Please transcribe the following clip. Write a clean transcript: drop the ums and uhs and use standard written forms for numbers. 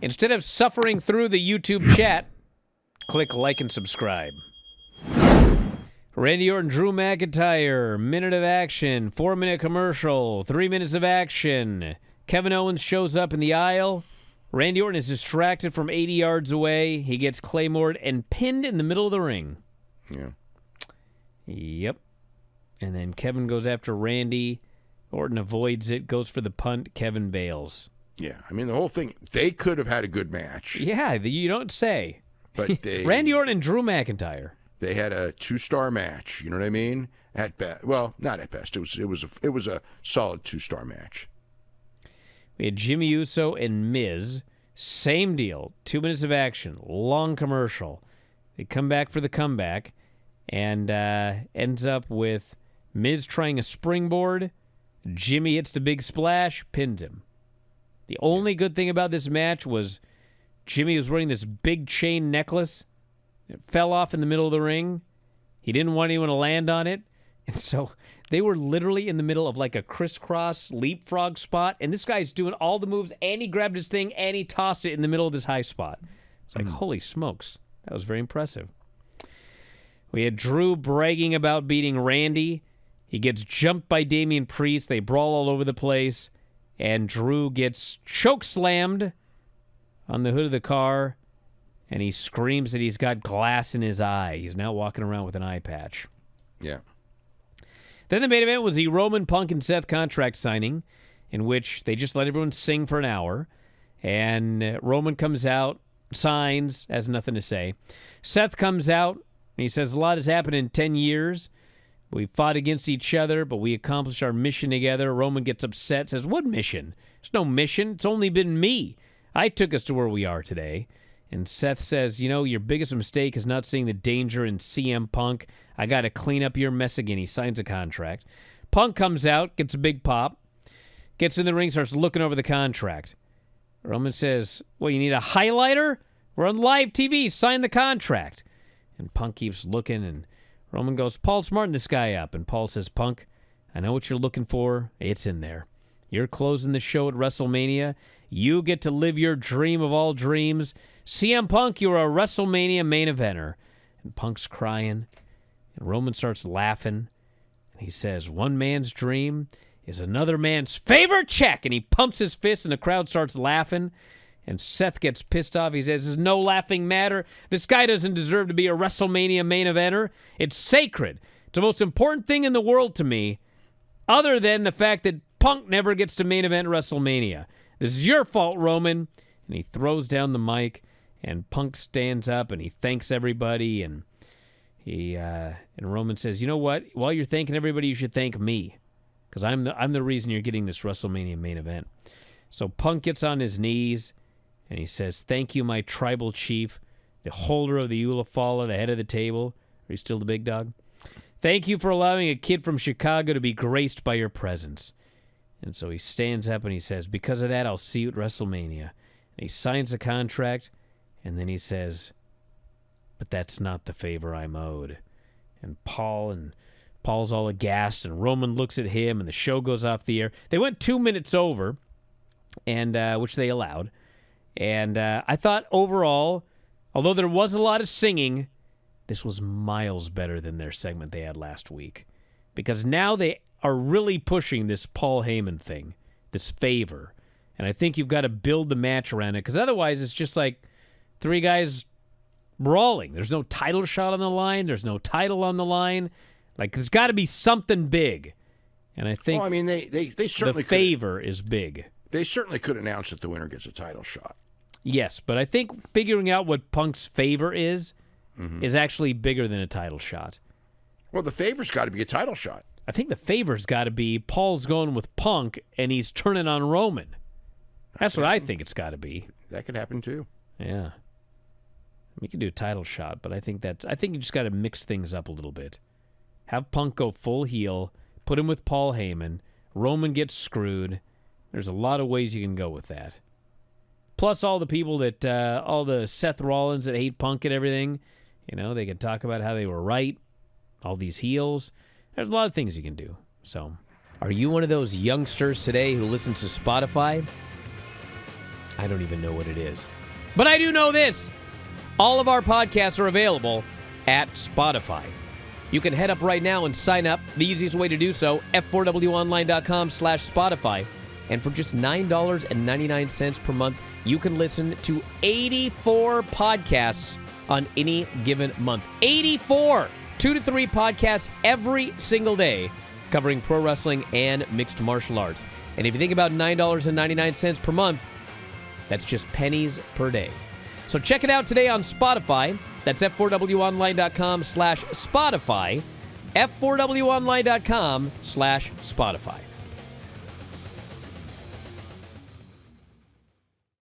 Instead of suffering through the YouTube chat, click like and subscribe. Randy Orton, Drew McIntyre, minute of action, 4-minute commercial, 3 minutes of action. Kevin Owens shows up in the aisle. Randy Orton is distracted from 80 yards away. He gets claymored and pinned in the middle of the ring. Yeah. Yep. And then Kevin goes after Randy. Orton avoids it, goes for the punt. Kevin bails. Yeah, I mean, the whole thing, they could have had a good match. Yeah, you don't say. But they... Randy Orton and Drew McIntyre. They had a 2-star match. You know what I mean? At best, well, not at best. It was a solid 2-star match. We had Jimmy Uso and Miz. Same deal. 2 minutes of action. Long commercial. They come back for the comeback, and ends up with Miz trying a springboard. Jimmy hits the big splash, pins him. The only good thing about this match was Jimmy was wearing this big chain necklace. It fell off in the middle of the ring. He didn't want anyone to land on it. And so they were literally in the middle of like a crisscross leapfrog spot. And this guy's doing all the moves, and he grabbed his thing, and he tossed it in the middle of this high spot. It's like, holy smokes. That was very impressive. We had Drew bragging about beating Randy. He gets jumped by Damian Priest. They brawl all over the place. And Drew gets choke-slammed on the hood of the car. And he screams that he's got glass in his eye. He's now walking around with an eye patch. Yeah. Then the main event was the Roman, Punk, and Seth contract signing, in which they just let everyone sing for an hour. And Roman comes out, signs, has nothing to say. Seth comes out, and he says, a lot has happened in 10 years. We fought against each other, but we accomplished our mission together. Roman gets upset, says, what mission? There's no mission. It's only been me. I took us to where we are today. And Seth says, you know, your biggest mistake is not seeing the danger in CM Punk. I got to clean up your mess again. He signs a contract. Punk comes out, gets a big pop, gets in the ring, starts looking over the contract. Roman says, well, you need a highlighter? We're on live TV. Sign the contract. And Punk keeps looking, and Roman goes, Paul, smarten this guy up. And Paul says, Punk, I know what you're looking for. It's in there. You're closing the show at WrestleMania. You get to live your dream of all dreams. CM Punk, you're a WrestleMania main eventer. And Punk's crying. And Roman starts laughing. And he says, one man's dream is another man's favorite check. And he pumps his fist, and the crowd starts laughing. And Seth gets pissed off. He says, there's no laughing matter. This guy doesn't deserve to be a WrestleMania main eventer. It's sacred. It's the most important thing in the world to me, other than the fact that Punk never gets to main event WrestleMania. This is your fault, Roman. And he throws down the mic, and Punk stands up, and he thanks everybody. And Roman says, you know what? While you're thanking everybody, you should thank me, because I'm the reason you're getting this WrestleMania main event. So Punk gets on his knees, and he says, thank you, my tribal chief, the holder of the Ulafala, the head of the table. Are you still the big dog? Thank you for allowing a kid from Chicago to be graced by your presence. And so he stands up and he says, because of that, I'll see you at WrestleMania. And he signs the contract, and then he says, but that's not the favor I'm owed. And Paul's all aghast, and Roman looks at him, and the show goes off the air. They went 2 minutes over, and which they allowed. And I thought overall, although there was a lot of singing, this was miles better than their segment they had last week. Because now they are really pushing this Paul Heyman thing, this favor. And I think you've got to build the match around it, because otherwise it's just like three guys brawling. There's no title shot on the line. There's no title on the line. Like, there's got to be something big. And I think they certainly the favor is big. They certainly could announce that the winner gets a title shot. Yes, but I think figuring out what Punk's favor is actually bigger than a title shot. Well, the favor's got to be a title shot. I think the favor's got to be Paul's going with Punk, and he's turning on Roman. That's what I think it's got to be. That could happen, too. Yeah. We could do a title shot, but I think you just got to mix things up a little bit. Have Punk go full heel, put him with Paul Heyman, Roman gets screwed. There's a lot of ways you can go with that. Plus all the people that, all the Seth Rollins that hate Punk and everything, you know, they can talk about how they were right, all these heels. There's a lot of things you can do. So, are you one of those youngsters today who listens to Spotify? I don't even know what it is. But I do know this. All of our podcasts are available at Spotify. You can head up right now and sign up. The easiest way to do so, f4wonline.com/Spotify. And for just $9.99 per month, you can listen to 84 podcasts on any given month. 84! 2 to 3 podcasts every single day covering pro wrestling and mixed martial arts. And if you think about $9.99 per month, that's just pennies per day. So check it out today on Spotify. That's f4wonline.com/Spotify. f4wonline.com/Spotify.